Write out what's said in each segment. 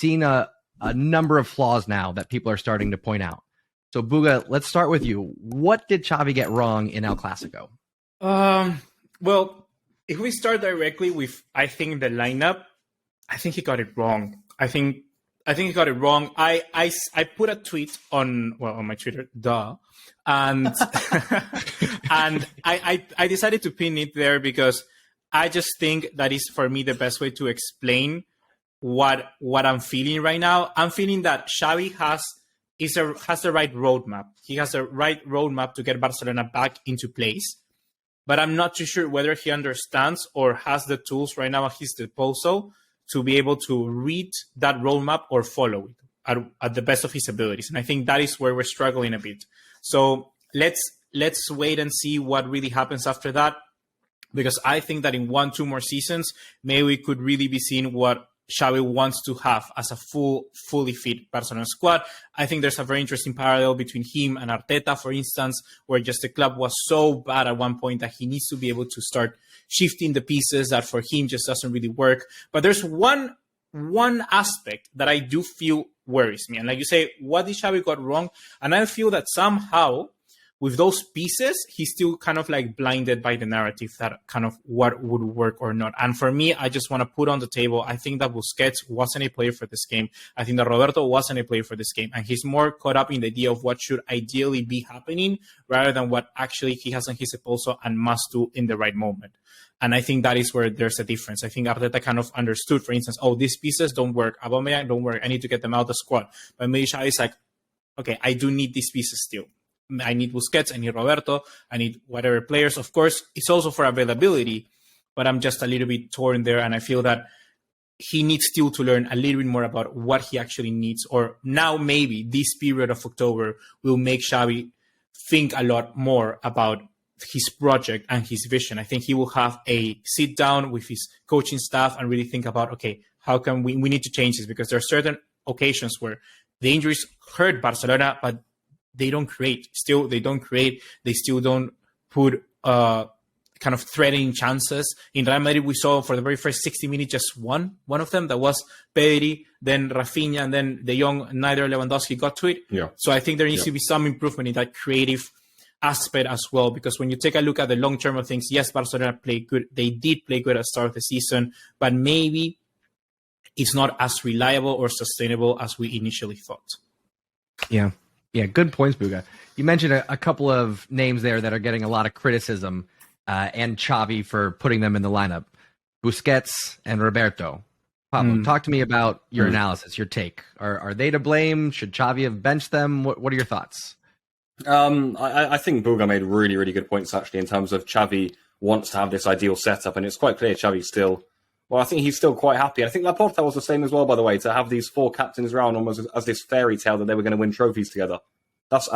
seen a number of flaws now that people are starting to point out. So, Buga, let's start with you. What did Xavi get wrong in El Clasico? Well, if we start directly with, I think, the lineup, I think he got it wrong. I think he got it wrong. I put a tweet on my Twitter, and and I decided to pin it there because I just think that is, for me, the best way to explain what I'm feeling right now. I'm feeling that Xavi has the right roadmap. He has the right roadmap to get Barcelona back into place. But I'm not too sure whether he understands or has the tools right now at his disposal to be able to read that roadmap or follow it at the best of his abilities. And I think that is where we're struggling a bit. So let's wait and see what really happens after that. Because I think that in 1-2 more seasons, maybe we could really be seeing what Xavi wants to have as a fully fit Barcelona squad. I think there's a very interesting parallel between him and Arteta, for instance, where just the club was so bad at one point that he needs to be able to start shifting the pieces that for him just doesn't really work. But there's one aspect that I do feel worries me. And like you say, what did Xavi got wrong? And I feel that somehow with those pieces, he's still kind of like blinded by the narrative that kind of what would work or not. And for me, I just want to put on the table, I think that Busquets wasn't a player for this game. I think that Roberto wasn't a player for this game. And he's more caught up in the idea of what should ideally be happening rather than what actually he has on his disposal and must do in the right moment. And I think that is where there's a difference. I think Arteta kind of understood, for instance, these pieces don't work. Aubameyang don't work. I need to get them out of the squad. But maybe Xavi is like, okay, I do need these pieces still. I need Busquets, I need Roberto, I need whatever players. Of course, it's also for availability, but I'm just a little bit torn there. And I feel that he needs still to learn a little bit more about what he actually needs. Or now maybe this period of October will make Xavi think a lot more about his project and his vision. I think he will have a sit down with his coaching staff and really think about, okay, how can we need to change this? Because there are certain occasions where the injuries hurt Barcelona, but they don't create. Still, they don't create. They still don't put kind of threatening chances. In Real Madrid, we saw for the very first 60 minutes just one of them. That was Pedri, then Rafinha, and then De Jong. Neither Lewandowski got to it. Yeah. So I think there needs to be some improvement in that creative aspect as well. Because when you take a look at the long term of things, yes, Barcelona played good. They did play good at the start of the season, but maybe it's not as reliable or sustainable as we initially thought. Yeah. Yeah, good points, Buga. You mentioned a couple of names there that are getting a lot of criticism and Xavi for putting them in the lineup. Busquets and Roberto. Pablo, talk to me about your analysis, your take. Are they to blame? Should Xavi have benched them? What are your thoughts? I think Buga made really, really good points, actually, in terms of Xavi wants to have this ideal setup, and it's quite clear Xavi's still... Well, I think he's still quite happy. I think Laporta was the same as well, by the way, to have these 4 captains around almost as this fairy tale that they were going to win trophies together. That's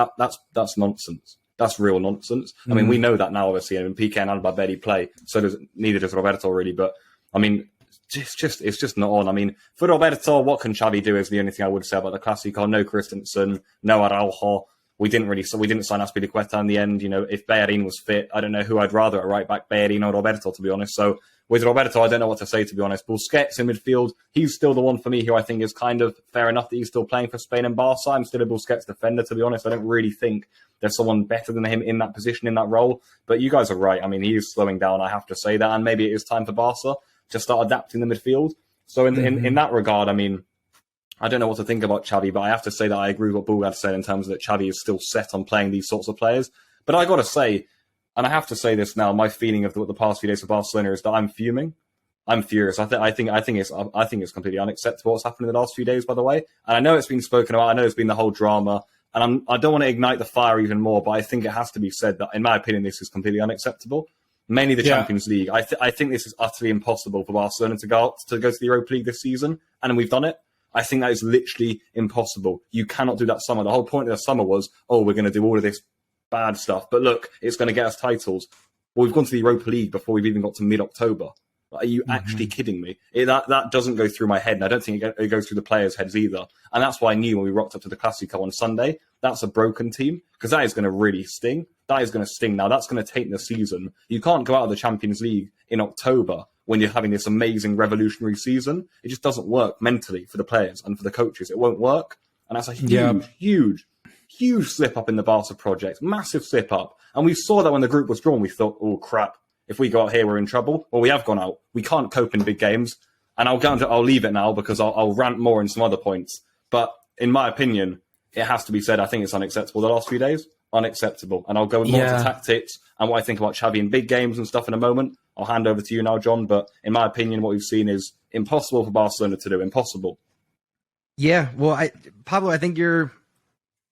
nonsense. That's real nonsense. I mean, we know that now, obviously, and Pique and Balde play, so neither does Roberto, really. But, I mean, it's just not on. I mean, for Roberto, what can Xavi do is the only thing I would say about the Clasico. No Christensen, no Araujo. We didn't sign Azpilicueta in the end. You know, if Bellerin was fit, I don't know who I'd rather at right back, Bellerin or Roberto, to be honest. So with Roberto, I don't know what to say, to be honest. Busquets in midfield, he's still the one for me who I think is kind of fair enough that he's still playing for Spain and Barca. I'm still a Busquets defender, to be honest. I don't really think there's someone better than him in that position, in that role. But you guys are right. I mean, he is slowing down, I have to say that. And maybe it is time for Barca to start adapting the midfield. So in that regard, I mean, I don't know what to think about Xavi, but I have to say that I agree with what Bulgad said in terms of that Xavi is still set on playing these sorts of players. But I got to say, and I have to say this now, my feeling of the past few days for Barcelona is that I'm fuming. I'm furious. I think it's completely unacceptable what's happened in the last few days, by the way. And I know it's been spoken about. I know it's been the whole drama, and I don't want to ignite the fire even more. But I think it has to be said that, in my opinion, this is completely unacceptable. Mainly the Champions League. I think this is utterly impossible for Barcelona to go to the Europa League this season, and we've done it. I think that is literally impossible. You cannot do that summer. The whole point of the summer was, we're going to do all of this bad stuff. But look, it's going to get us titles. Well, we've gone to the Europa League before we've even got to mid-October. Are you actually kidding me? That doesn't go through my head, and I don't think it goes through the players' heads either. And that's why I knew when we rocked up to the Clasico on Sunday, that's a broken team, because that is going to really sting. That is going to sting now. That's going to take the season. You can't go out of the Champions League in October when you're having this amazing revolutionary season. It just doesn't work mentally for the players and for the coaches. It won't work. And that's a huge slip up in the Barca project. Massive slip up. And we saw that when the group was drawn. We thought, oh, crap. If we go out here, we're in trouble. Well, we have gone out. We can't cope in big games. And I'll leave it now because I'll rant more in some other points. But in my opinion, it has to be said, I think it's unacceptable the last few days. Unacceptable. And I'll go more into tactics and what I think about Xavi in big games and stuff in a moment. I'll hand over to you now, John. But in my opinion, what we've seen is impossible for Barcelona to do. Impossible. Yeah. Well, Pablo, I think you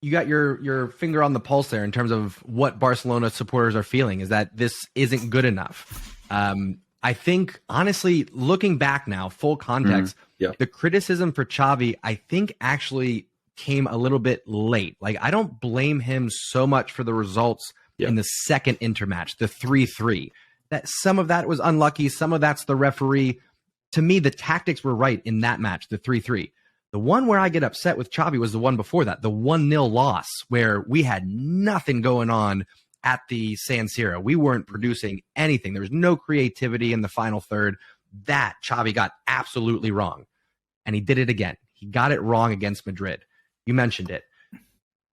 got your finger on the pulse there in terms of what Barcelona supporters are feeling, is that this isn't good enough. I think, honestly, looking back now, full context, the criticism for Xavi, I think, actually came a little bit late. Like, I don't blame him so much for the results in the second Inter match, the 3-3. That some of that was unlucky, some of that's the referee. To me, the tactics were right in that match, the 3-3. The one where I get upset with Xavi was the one before that, the 1-0 loss, where we had nothing going on at the San Siro. We weren't producing anything. There was no creativity in the final third. That Xavi got absolutely wrong. And he did it again. He got it wrong against Madrid. You mentioned it.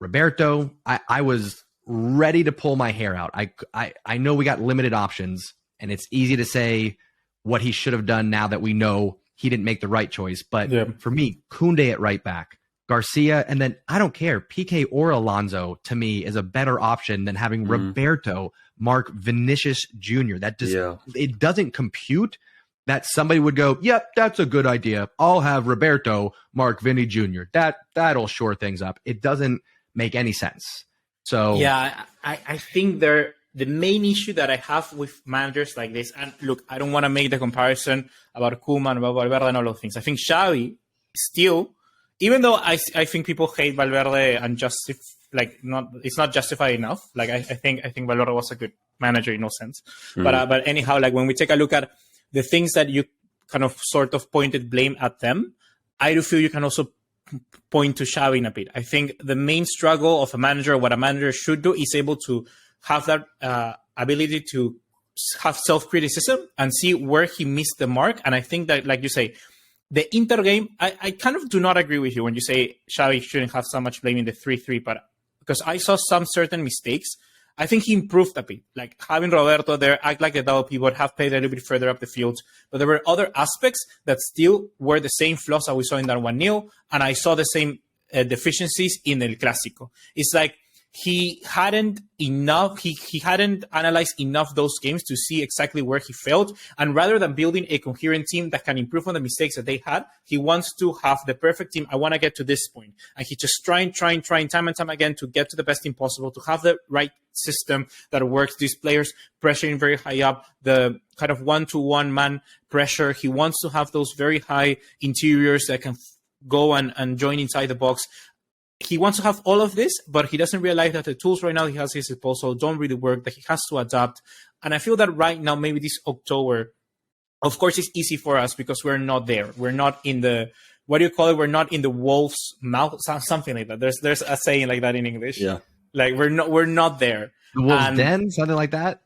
Roberto, I was ready to pull my hair out. I know we got limited options, and it's easy to say what he should have done now that we know he didn't make the right choice. But for me, Kounde at right back, Garcia, and then I don't care, Pique or Alonso, to me, is a better option than having Roberto mark Vinicius Jr. That just it doesn't compute that somebody would go, yep, that's a good idea. I'll have Roberto mark Vinny Jr. That'll shore things up. It doesn't make any sense. So yeah, I think the main issue that I have with managers like this, and look, I don't want to make the comparison about Koeman, about Valverde, and all those things. I think Xavi still, even though I think people hate Valverde and it's not justified enough. Like I think Valverde was a good manager in no sense. But anyhow, like when we take a look at the things that you kind of sort of pointed blame at them, I do feel you can also point to Xavi in a bit. I think the main struggle of a manager, what a manager should do, is able to have that ability to have self-criticism and see where he missed the mark. And I think that, like you say, the Inter game, I kind of do not agree with you when you say Xavi shouldn't have so much blame in the 3-3, but because I saw some certain mistakes, I think he improved a bit. Like having Roberto there, act like a double pivot, have played a little bit further up the field. But there were other aspects that still were the same flaws that we saw in that 1-0, and I saw the same deficiencies in El Clasico. It's like he hadn't analyzed enough those games to see exactly where he failed, and rather than building a coherent team that can improve on the mistakes that they had, he wants to have the perfect team. I want to get to this point, and he just trying time and time again to get to the best team possible, to have the right system that works. These players pressuring very high up, the kind of one-to-one man pressure. He wants to have those very high interiors that can go and join inside the box. He wants to have all of this, but he doesn't realize that the tools right now he has at his disposal don't really work, that he has to adapt. And I feel that right now, maybe this October, of course, it's easy for us because we're not there. We're not in the, what do you call it? We're not in the wolf's mouth, something like that. There's a saying like that in English. Yeah. Like we're not there. The wolf's den, something like that.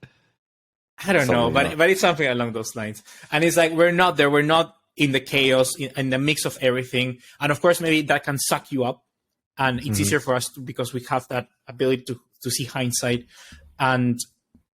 I don't know, but it's something along those lines. And it's like, we're not there. We're not in the chaos, in the mix of everything. And of course, maybe that can suck you up. And it's easier for us because we have that ability to see hindsight. And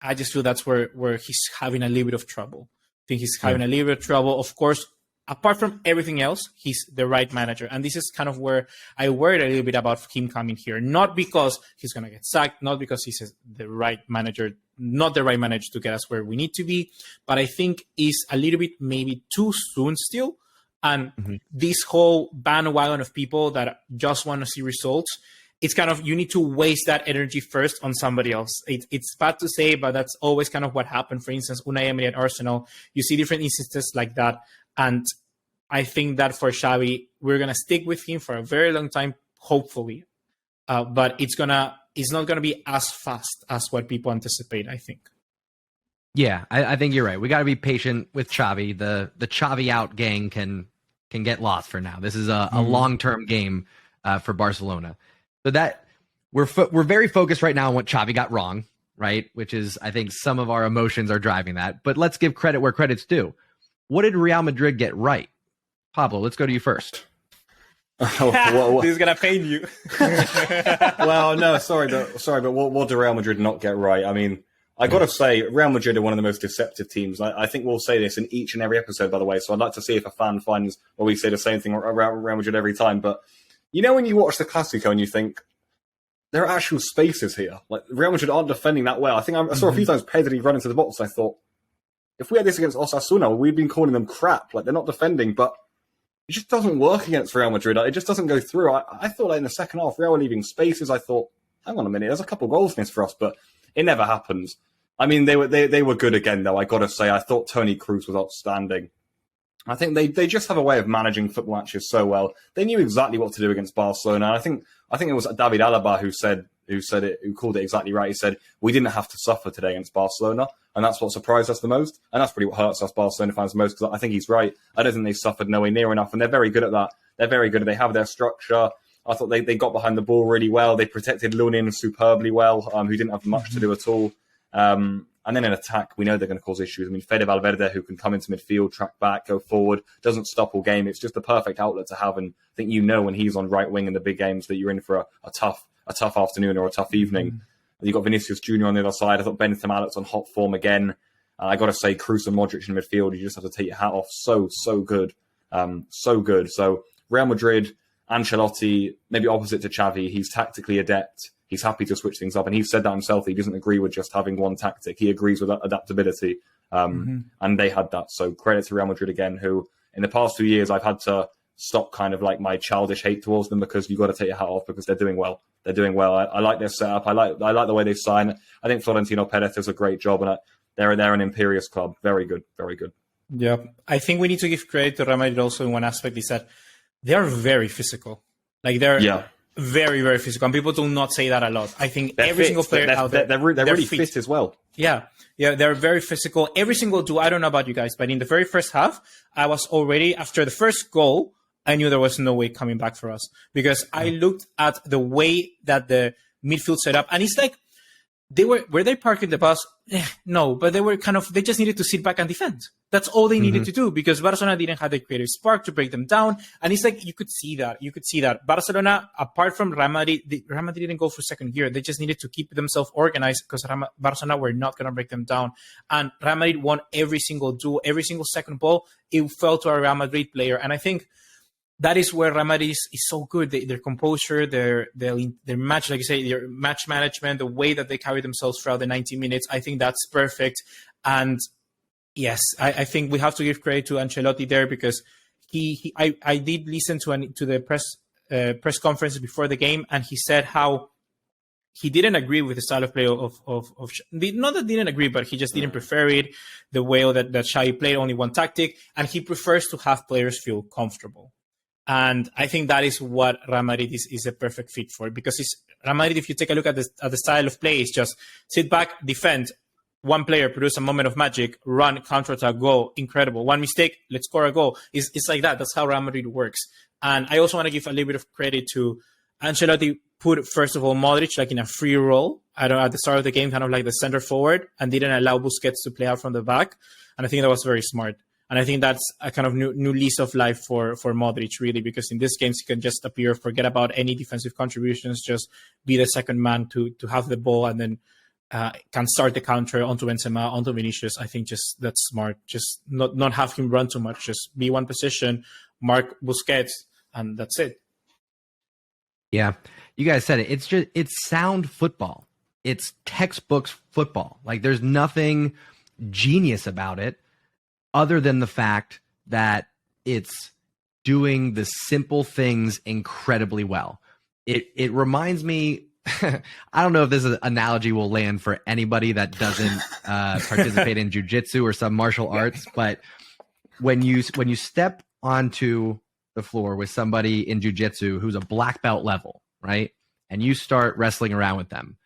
I just feel that's where he's having a little bit of trouble. I think he's having a little bit of trouble. Of course, apart from everything else, he's the right manager. And this is kind of where I worried a little bit about him coming here. Not because he's going to get sacked, not because he's the right manager, not the right manager to get us where we need to be. But I think it's a little bit maybe too soon still. And this whole bandwagon of people that just want to see results, it's kind of, you need to waste that energy first on somebody else. It's bad to say, but that's always kind of what happened. For instance, Unai Emery at Arsenal, you see different instances like that. And I think that for Xavi, we're going to stick with him for a very long time, hopefully. But it's not going to be as fast as what people anticipate, I think. Yeah, I think you're right. We got to be patient with Xavi. The Xavi out gang can get lost for now. This is a long-term game for Barcelona. So that we're very focused right now on what Xavi got wrong, right? Which is, I think some of our emotions are driving that. But let's give credit where credit's due. what did Real Madrid get right? Pablo, let's go to you first. This is gonna pain you. Well, no, sorry, but what did Real Madrid not get right? I mean, I got to say, Real Madrid are one of the most deceptive teams. I think we'll say this in each and every episode, by the way. So I'd like to see if a fan finds, well, we say the same thing around Real Madrid every time. But you know, when you watch the Clasico and you think, there are actual spaces here. Like, Real Madrid aren't defending that well. I think I saw a few times Pedri run into the box. I thought, if we had this against Osasuna, we'd been calling them crap. Like, they're not defending, but it just doesn't work against Real Madrid. It just doesn't go through. I thought in the second half, Real were leaving spaces. I thought, hang on a minute, there's a couple of goals in this for us, but it never happens. I mean, they were good again, though. I got to say, I thought Toni Kroos was outstanding. I think they just have a way of managing football matches so well. They knew exactly what to do against Barcelona. And I think it was David Alaba who called it exactly right. He said, we didn't have to suffer today against Barcelona. And that's what surprised us the most. And that's probably what hurts us Barcelona fans the most, because I think he's right. I don't think they suffered nowhere near enough. And they're very good at that. They're very good. They have their structure. I thought they got behind the ball really well. They protected Lunin superbly well, who didn't have much to do at all. And then in attack, we know they're going to cause issues. I mean, Fede Valverde, who can come into midfield, track back, go forward, doesn't stop all game. It's just the perfect outlet to have. And I think when he's on right wing in the big games that you're in for a tough afternoon or a tough evening. You've got Vinicius Jr. on the other side. I thought Bentham looked on hot form again. I got to say, Kroos and Modric in midfield, you just have to take your hat off. So good. So good. So Real Madrid, Ancelotti, maybe opposite to Xavi, he's tactically adept. He's happy to switch things up. And he said that himself. He doesn't agree with just having one tactic. He agrees with adaptability. And they had that. So credit to Real Madrid again, who in the past 2 years, I've had to stop kind of like my childish hate towards them, because you've got to take your hat off, because they're doing well. They're doing well. I like their setup. I like the way they sign. I think Florentino Perez does a great job. And they're an imperious club. Very good. Very good. Yeah. I think we need to give credit to Real Madrid also in one aspect, is that they are very physical. Like they're very, very physical. And people do not say that a lot. I think every single player out there, they're really fit as well. Yeah, they're very physical. Every single I don't know about you guys, but in the very first half, I was already, after the first goal, I knew there was no way coming back for us, because I looked at the way that the midfield set up, and it's like, were they parking the bus? No, but they just needed to sit back and defend. That's all they needed to do, because Barcelona didn't have the creative spark to break them down. And it's like, you could see that. Barcelona, apart from Real Madrid didn't go for second gear. They just needed to keep themselves organized, because Barcelona were not going to break them down. And Real Madrid won every single duel, every single second ball. It fell to a Real Madrid player. And I think that is where Real Madrid is so good. Their composure, their match, like you say, their match management, the way that they carry themselves throughout the 90 minutes, I think that's perfect. And yes, I think we have to give credit to Ancelotti there, because I did listen to the press conference before the game, and he said how he didn't agree with the style of play of not that didn't agree, but he just didn't prefer it, the way that Xavi played, only one tactic, and he prefers to have players feel comfortable. And I think that is what Real Madrid is a perfect fit for, because Real Madrid, if you take a look at the style of play, it's just sit back, defend, one player produce a moment of magic, run, counter-attack, goal, incredible. One mistake, let's score a goal. It's like that. That's how Real Madrid works. And I also want to give a little bit of credit to Ancelotti. Put, first of all, Modric like in a free role at the start of the game, kind of like the center forward, and didn't allow Busquets to play out from the back. And I think that was very smart. And I think that's a kind of new lease of life for Modric, really, because in these games he can just appear, forget about any defensive contributions, just be the second man to have the ball, and then can start the counter onto Benzema, onto Vinicius. I think just that's smart. Just not have him run too much. Just be one position, mark Busquets, and that's it. Yeah, you guys said it. It's sound football. It's textbooks football. Like, there's nothing genius about it, other than the fact that it's doing the simple things incredibly well. It reminds me, I don't know if this analogy will land for anybody that doesn't participate in jiu-jitsu or some martial arts, but when you step onto the floor with somebody in jiu-jitsu who's a black belt level, right? And you start wrestling around with them,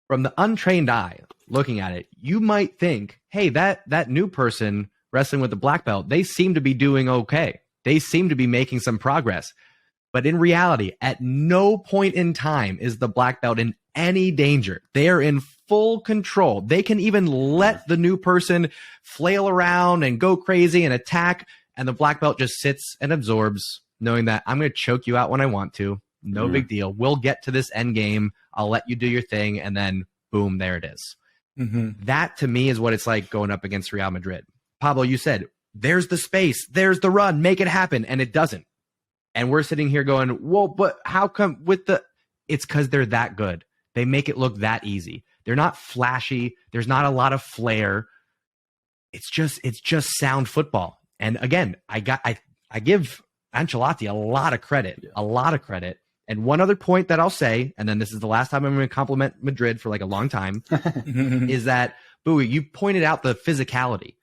from the untrained eye looking at it, you might think, hey, that new person wrestling with the black belt, they seem to be doing okay. They seem to be making some progress. But in reality, at no point in time is the black belt in any danger. They are in full control. They can even let the new person flail around and go crazy and attack, and the black belt just sits and absorbs, knowing that I'm going to choke you out when I want to. No big deal. We'll get to this end game. I'll let you do your thing, and then boom, there it is. That, to me, is what it's like going up against Real Madrid. Pablo, you said, there's the space, there's the run, make it happen, and it doesn't. And we're sitting here going, whoa, but how come with the... It's because they're that good. They make it look that easy. They're not flashy. There's not a lot of flair. It's just sound football. And again, I give Ancelotti a lot of credit. And one other point that I'll say, and then this is the last time I'm going to compliment Madrid for like a long time, is that, Bowie, you pointed out the physicality.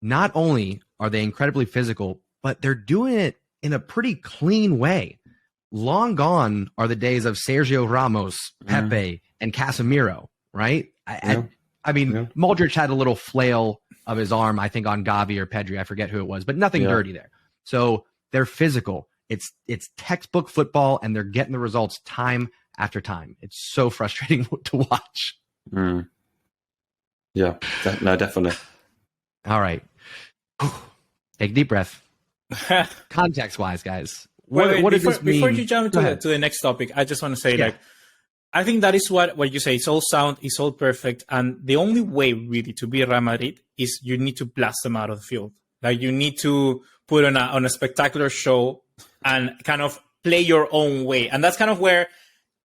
Not only are they incredibly physical, but they're doing it in a pretty clean way. Long gone are the days of Sergio Ramos, Pepe, and Casemiro, right? I mean, Modric had a little flail of his arm, I think, on Gavi or Pedri. I forget who it was, but nothing dirty there. So they're physical. It's textbook football, and they're getting the results time after time. It's so frustrating to watch. Yeah, no, definitely. All right. Take a deep breath. Context-wise, guys. What does this mean? Before you jump to the next topic, I just want to say, I think that is what you say. It's all sound, it's all perfect. And the only way really to beat Real Madrid is you need to blast them out of the field. Like, you need to put on a spectacular show and kind of play your own way. And that's kind of where,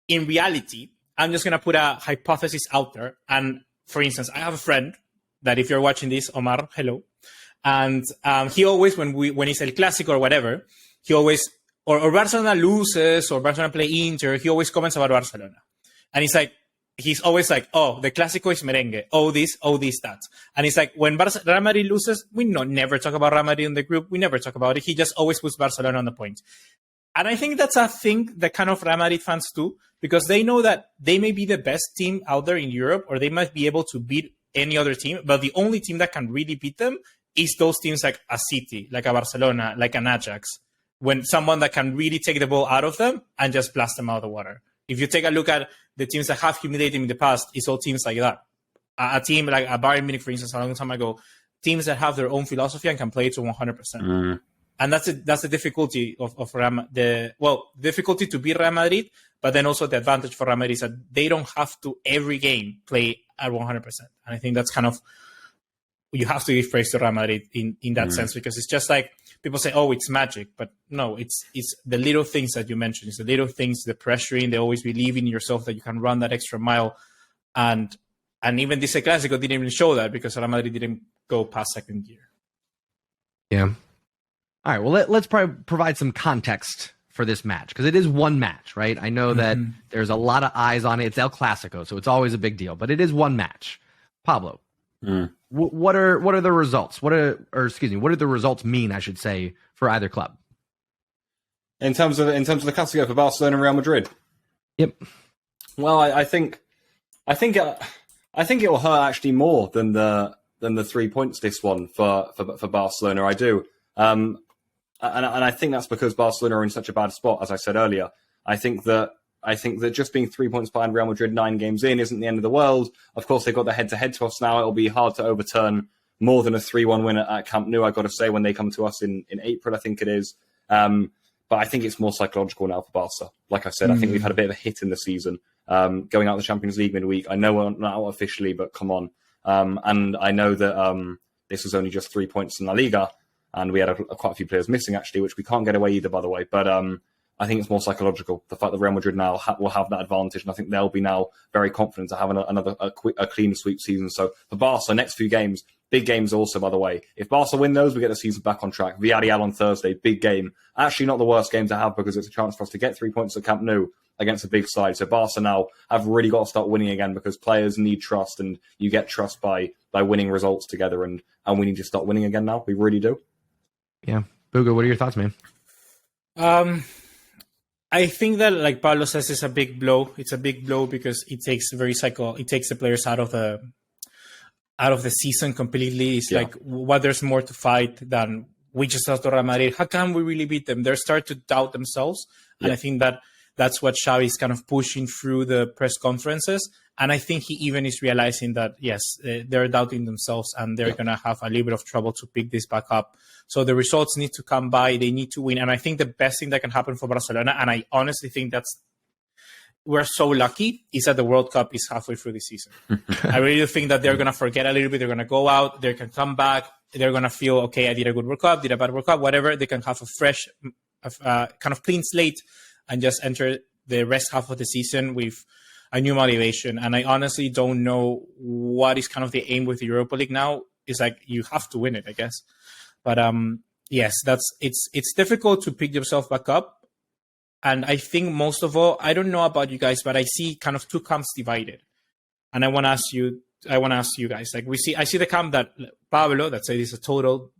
in reality, I'm just going to put a hypothesis out there. And for instance, I have a friend that, if you're watching this, Omar, hello. And he always, when it's El Clasico or whatever, he always, or Barcelona loses or Barcelona play Inter, he always comments about Barcelona. And he's always like, oh, the Clasico is merengue. Oh, this, that. And it's like, when Real Madrid loses, we never talk about Real Madrid in the group. We never talk about it. He just always puts Barcelona on the point. And I think that's a thing that kind of Real Madrid fans do, because they know that they may be the best team out there in Europe, or they might be able to beat any other team. But the only team that can really beat them is those teams like a City, like a Barcelona, like an Ajax. When someone that can really take the ball out of them and just blast them out of the water. If you take a look at the teams that have humiliated them in the past, it's all teams like that. A team like a Bayern Munich, for instance, a long time ago, teams that have their own philosophy and can play it to 100%. And that's the difficulty of difficulty to beat Real Madrid, but then also the advantage for Real Madrid is that they don't have to every game play at 100%. And I think that's kind of, you have to give praise to Real Madrid in that sense, because it's just like, people say, oh, it's magic. But no, it's the little things that you mentioned. It's the little things, the pressuring, they always believe in yourself that you can run that extra mile. And even this Clasico didn't even show that, because Real Madrid didn't go past second gear. Yeah. All right, well, let's provide some context for this match, because it is one match, right? I know that there's a lot of eyes on it. It's El Clasico, so it's always a big deal, but it is one match. Pablo, what are the results? What do the results mean, I should say, for either club? In terms of the Clasico for Barcelona and Real Madrid? Yep. Well, I think it will hurt actually more than the 3 points, this one for Barcelona. I do. And I think that's because Barcelona are in such a bad spot, as I said earlier. I think that just being 3 points behind Real Madrid 9 games in isn't the end of the world. Of course, they've got the head-to-head to us now. It'll be hard to overturn more than a 3-1 win at Camp Nou, I've got to say, when they come to us in April, I think it is. But I think it's more psychological now for Barca. Like I said, I think we've had a bit of a hit in the season, going out of the Champions League midweek. I know we're not out officially, but come on. And I know that this was only just 3 points in La Liga, and we had quite a few players missing, actually, which we can't get away either, by the way. But I think it's more psychological. The fact that Real Madrid now will have that advantage, and I think they'll be now very confident to have a clean sweep season. So for Barca, next few games, big games also, by the way. If Barca win those, we get the season back on track. Villarreal on Thursday, big game. Actually not the worst game to have, because it's a chance for us to get 3 points at Camp Nou against a big side. So Barca now have really got to start winning again, because players need trust, and you get trust by winning results together, and we need to start winning again now. We really do. Yeah. Buga, what are your thoughts, man? I think that, like Pablo says, it's a big blow. It's a big blow because it takes the players out of the season completely. It's like, what, there's more to fight than we just lost to Real Madrid. How can we really beat them? They start to doubt themselves. And I think that That's what Xavi is kind of pushing through the press conferences. And I think he even is realizing that, yes, they're doubting themselves and they're going to have a little bit of trouble to pick this back up. So the results need to come by. They need to win. And I think the best thing that can happen for Barcelona, and I honestly think we're so lucky, is that the World Cup is halfway through the season. I really think that they're going to forget a little bit. They're going to go out. They can come back. They're going to feel, okay, I did a good World Cup, did a bad World Cup, whatever. They can have a fresh, kind of clean slate and just enter the rest half of the season with a new motivation. And I honestly don't know what is kind of the aim with the Europa League now. It's like you have to win it, I guess. But yes, it's difficult to pick yourself back up. And I think most of all, I don't know about you guys, but I see kind of two camps divided. And I want to ask you guys, like I see the camp that Pablo, that says it's a total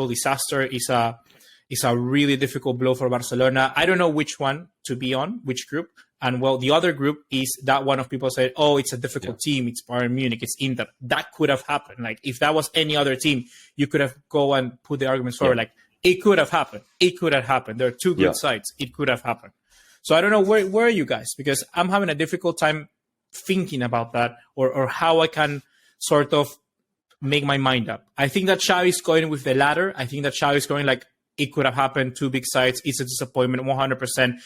disaster, is a really difficult blow for Barcelona. I don't know which one to be on, which group. And well, the other group is that one of people said, oh, it's a difficult team. It's Bayern Munich. It's Inter. That could have happened. Like if that was any other team, you could have go and put the arguments forward. Like it could have happened. It could have happened. There are two good sides. It could have happened. So I don't know where are you guys, because I'm having a difficult time thinking about that or how I can sort of make my mind up. I think that Xavi is going with the latter. I think that Xavi is going like it could have happened. Two big sides. It's a disappointment, 100%.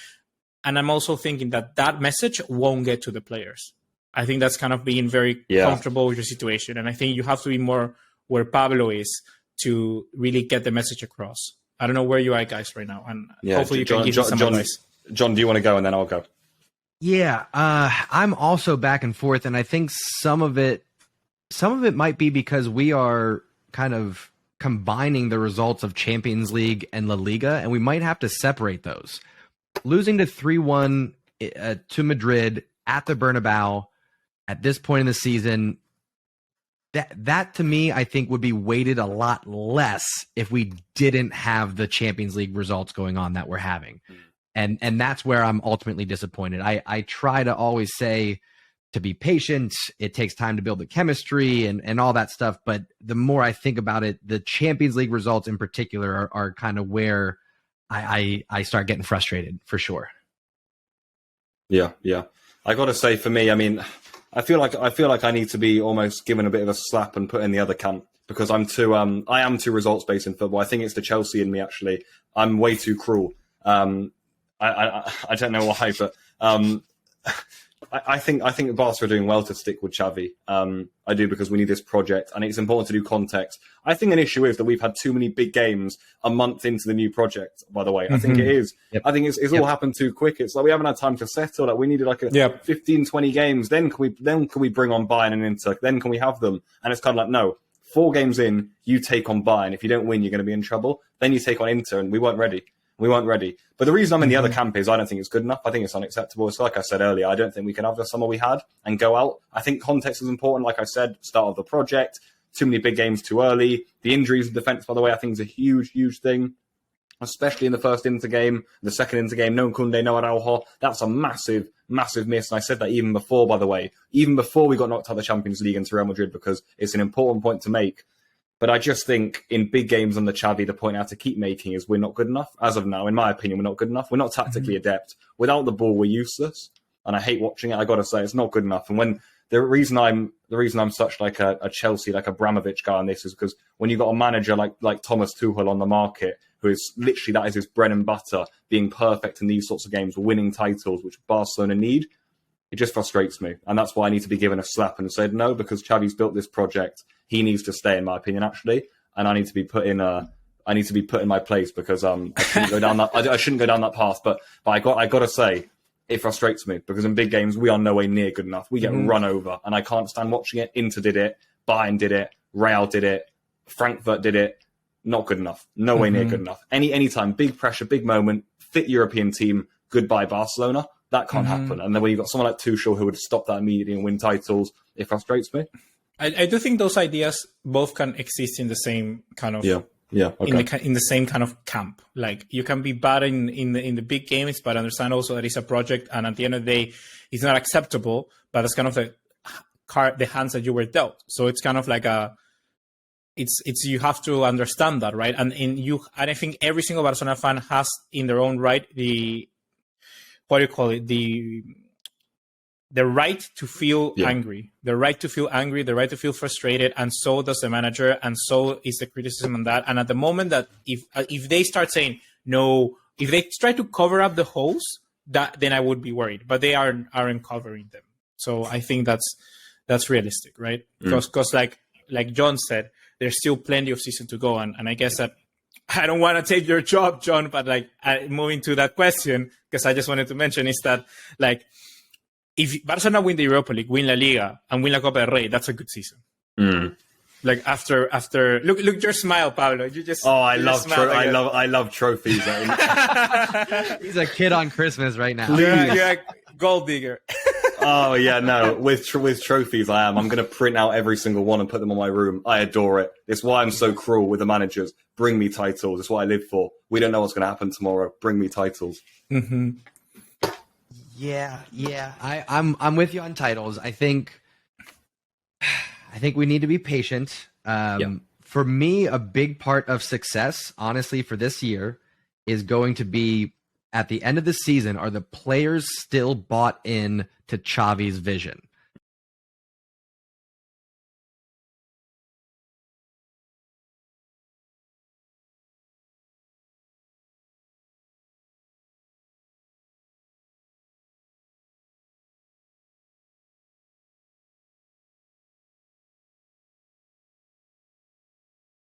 And I'm also thinking that message won't get to the players. I think that's kind of being very comfortable with your situation. And I think you have to be more where Pablo is to really get the message across. I don't know where you are guys right now. And hopefully you can give me some advice. John, do you want to go and then I'll go? Yeah, I'm also back and forth. And I think some of it might be because we are kind of combining the results of Champions League and La Liga, and we might have to separate those. Losing to 3-1 to Madrid at the Bernabeu at this point in the season, that to me, I think would be weighted a lot less if we didn't have the Champions League results going on that we're having. And that's where I'm ultimately disappointed. I try to always say to be patient, it takes time to build the chemistry and all that stuff. But the more I think about it, the Champions League results in particular are kind of where I start getting frustrated for sure. Yeah. I got to say, for me, I mean, I feel like I need to be almost given a bit of a slap and put in the other camp because I am too results based in football. I think it's the Chelsea in me actually. I'm way too cruel. I don't know why, but I think Barca are doing well to stick with Xavi. I do, because we need this project, and it's important to do context. I think an issue is that we've had too many big games a month into the new project. By the way, I think it is. Yep. I think it's all happened too quick. It's like we haven't had time to settle. Like we needed like 15, 20 games. Then can we bring on Bayern and Inter? Then can we have them? And it's kind of like, no, 4 games in, you take on Bayern. If you don't win, you're going to be in trouble. Then you take on Inter, and we weren't ready. But the reason I'm in the other camp is I don't think it's good enough. I think it's unacceptable. It's like I said earlier, I don't think we can have the summer we had and go out. I think context is important. Like I said, start of the project, too many big games too early. The injuries in defence, by the way, I think is a huge, huge thing, especially in the first Inter game, the second Inter game, no Kounde, no Araujo. That's a massive, massive miss. And I said that even before, by the way, even before we got knocked out of the Champions League into Real Madrid, because it's an important point to make. But I just think in big games on the Xavi, the point I have to keep making is we're not good enough. As of now, in my opinion, we're not good enough. We're not tactically adept. Without the ball, we're useless. And I hate watching it. I got to say, it's not good enough. And when the reason I'm such like a Chelsea, like a Abramovich guy on this is because when you've got a manager like Thomas Tuchel on the market, who is literally, that is his bread and butter, being perfect in these sorts of games, winning titles, which Barcelona need, it just frustrates me. And that's why I need to be given a slap and said no, because Xavi's built this project. He needs to stay, in my opinion, actually, and I need to be put in my place because I shouldn't go down that. I shouldn't go down that path. But I got to say, it frustrates me because in big games we are nowhere near good enough. We get run over, and I can't stand watching it. Inter did it, Bayern did it, Real did it, Frankfurt did it. Not good enough. Nowhere near good enough. Anytime, big pressure, big moment, fit European team. Goodbye Barcelona. That can't happen. And then when you've got someone like Tuchel who would stop that immediately and win titles, it frustrates me. I do think those ideas both can exist in the same kind of in the same kind of camp. Like you can be bad in the big games, but understand also that it's a project, and at the end of the day, it's not acceptable. But it's kind of the hands that you were dealt. So it's kind of like it's you have to understand that, right? And I think every single Barcelona fan has in their own right what do you call it, the right to feel angry, the right to feel angry, the right to feel frustrated, and so does the manager, and so is the criticism on that. And at the moment that if they start saying no, if they try to cover up the holes, then I would be worried. But they aren't covering them, so I think that's realistic, right? Because like John said, there's still plenty of season to go, and I guess that I don't want to take your job, John, but like moving to that question, because I just wanted to mention is that like, if Barcelona win the Europa League, win La Liga, and win La Copa del Rey, that's a good season. Like after look your smile, Pablo. You just I love trophies. He's a kid on Christmas right now. You're a gold digger. Oh yeah, no. With trophies, I am. I'm going to print out every single one and put them on my room. I adore it. It's why I'm so cruel with the managers. Bring me titles. It's what I live for. We don't know what's going to happen tomorrow. Bring me titles. Mm-hmm. Yeah. I'm with you on titles. I think we need to be patient. For me, a big part of success, honestly, for this year is going to be at the end of the season, are the players still bought in to Xavi's vision?